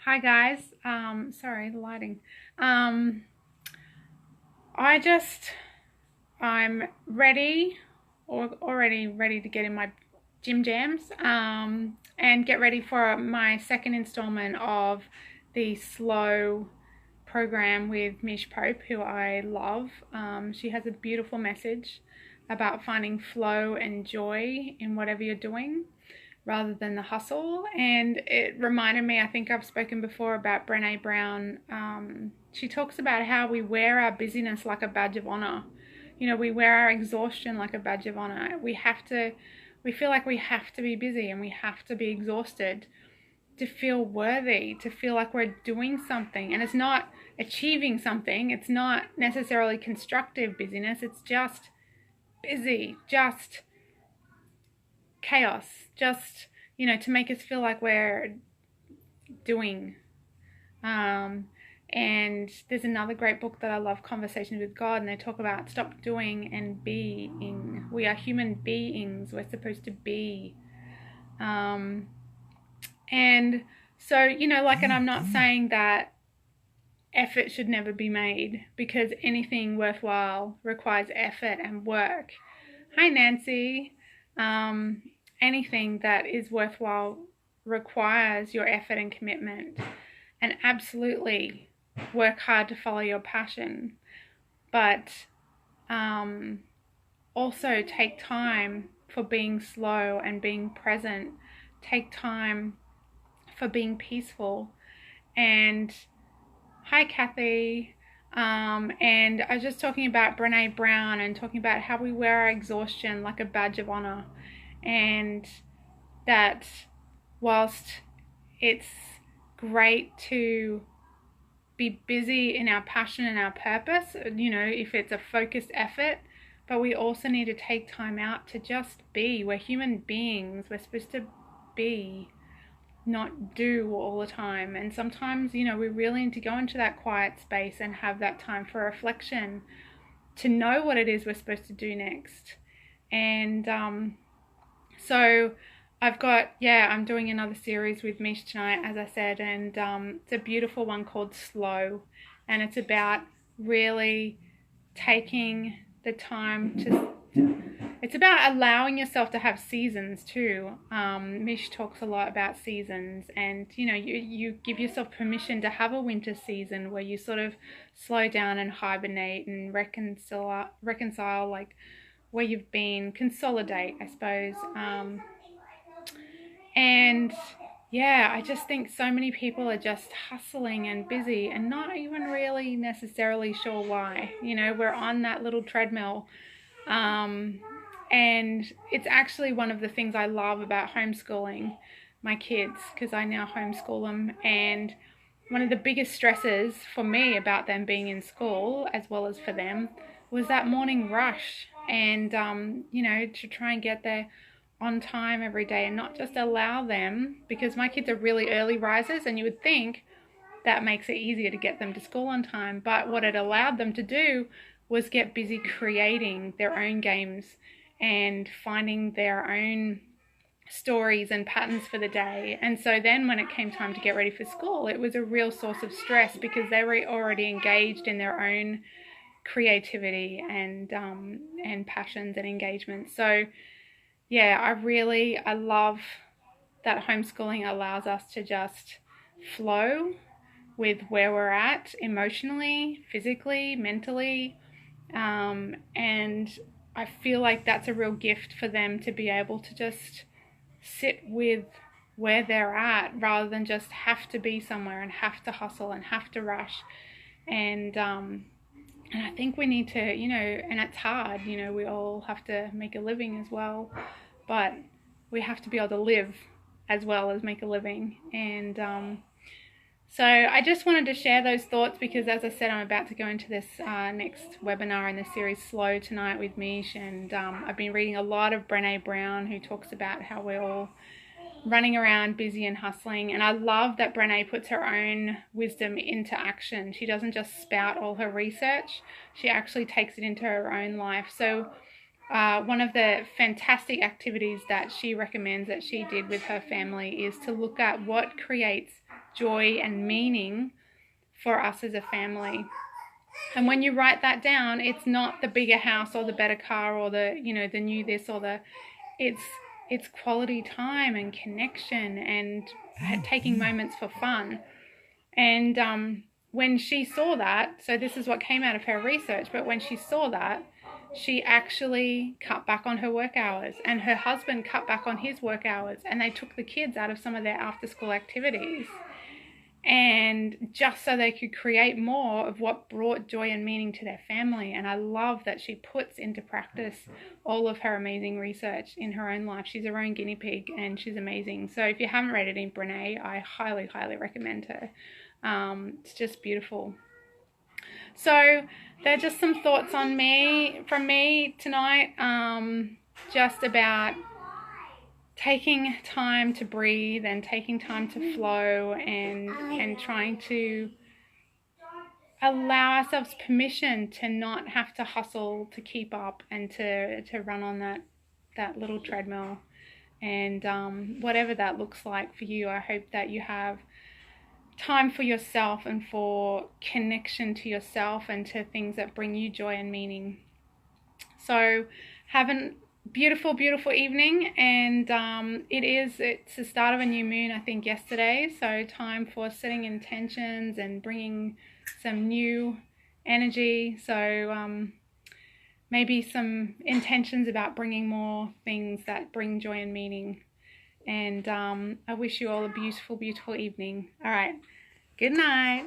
Hi guys. Sorry, the lighting. Um, I just I'm ready or already ready to get in my gym jams and get ready for my second installment of the slow program with Mish Pope, who I love. She has a beautiful message about finding flow and joy in whatever you're doing rather than the hustle. And it reminded me, I think I've spoken before about Brené Brown. She talks about how we wear our busyness like a badge of honor. You know, we wear our exhaustion like a badge of honor. We feel like we have to be busy and we have to be exhausted to feel worthy, to feel like we're doing something. And it's not achieving something, it's not necessarily constructive busyness, it's just busy, just chaos, just, to make us feel like we're doing. Um, and there's another great book that I love, Conversations with God, and they talk about stop doing and being. We are human beings, we're supposed to be. Um, and so, and I'm not saying that effort should never be made because anything worthwhile requires effort and work. Hi, Nancy. Um, Anything that is worthwhile requires your effort and commitment. And absolutely work hard to follow your passion. But um, also take time for being slow and being present. Take time for being peaceful. And hi, Kathy. And I was just talking about Brené Brown and talking about how we wear our exhaustion like a badge of honor. And that whilst it's great to be busy in our passion and our purpose, if it's a focused effort, but we also need to take time out to just be. We're human beings. We're supposed to be, not do all the time. And sometimes, we really need to go into that quiet space and have that time for reflection to know what it is we're supposed to do next. And so I'm doing another series with Mish tonight, as I said, and it's a beautiful one called Slow. And it's about really taking the time it's about allowing yourself to have seasons too. Mish talks a lot about seasons, and you give yourself permission to have a winter season where you sort of slow down and hibernate and reconcile like where you've been, consolidate, I suppose. And yeah, I just think so many people are just hustling and busy and not even really necessarily sure why. We're on that little treadmill. And it's actually one of the things I love about homeschooling my kids, because I now homeschool them. And one of the biggest stresses for me about them being in school, as well as for them, was that morning rush. And, to try and get there on time every day and not just allow them, because my kids are really early risers, and you would think that makes it easier to get them to school on time. But what it allowed them to do was get busy creating their own games and finding their own stories and patterns for the day. And so then when it came time to get ready for school, it was a real source of stress because they were already engaged in their own creativity and passions and engagements. So yeah, I love that homeschooling allows us to just flow with where we're at emotionally, physically, mentally. And I feel like that's a real gift for them to be able to just sit with where they're at rather than just have to be somewhere and have to hustle and have to rush. And I think we need to, and it's hard, we all have to make a living as well, but we have to be able to live as well as make a living. And so I just wanted to share those thoughts because, as I said, I'm about to go into this next webinar in the series Slow tonight with Mish. And I've been reading a lot of Brené Brown, who talks about how we're all running around busy and hustling. And I love that Brené puts her own wisdom into action. She doesn't just spout all her research. She actually takes it into her own life. So one of the fantastic activities that she recommends that she did with her family is to look at what creates joy and meaning for us as a family. And when you write that down, it's not the bigger house or the better car or the, you know, the new this or the, it's quality time and connection and taking moments for fun. And when she saw that, so this is what came out of her research, but when she saw that, she actually cut back on her work hours, and her husband cut back on his work hours, and they took the kids out of some of their after school activities, and just so they could create more of what brought joy and meaning to their family. And I love that she puts into practice all of her amazing research in her own life. She's her own guinea pig, and she's amazing. So if you haven't read it in Brene, I highly, highly recommend her. It's just beautiful. So they're just some thoughts from me tonight, just about taking time to breathe and taking time to flow, and trying to allow ourselves permission to not have to hustle to keep up and to run on that little treadmill. And whatever that looks like for you, I hope that you have time for yourself and for connection to yourself and to things that bring you joy and meaning. So have a beautiful, beautiful evening. And it's the start of a new moon, I think, yesterday. So time for setting intentions and bringing some new energy. So maybe some intentions about bringing more things that bring joy and meaning. And I wish you all a beautiful, beautiful evening. All right. Good night.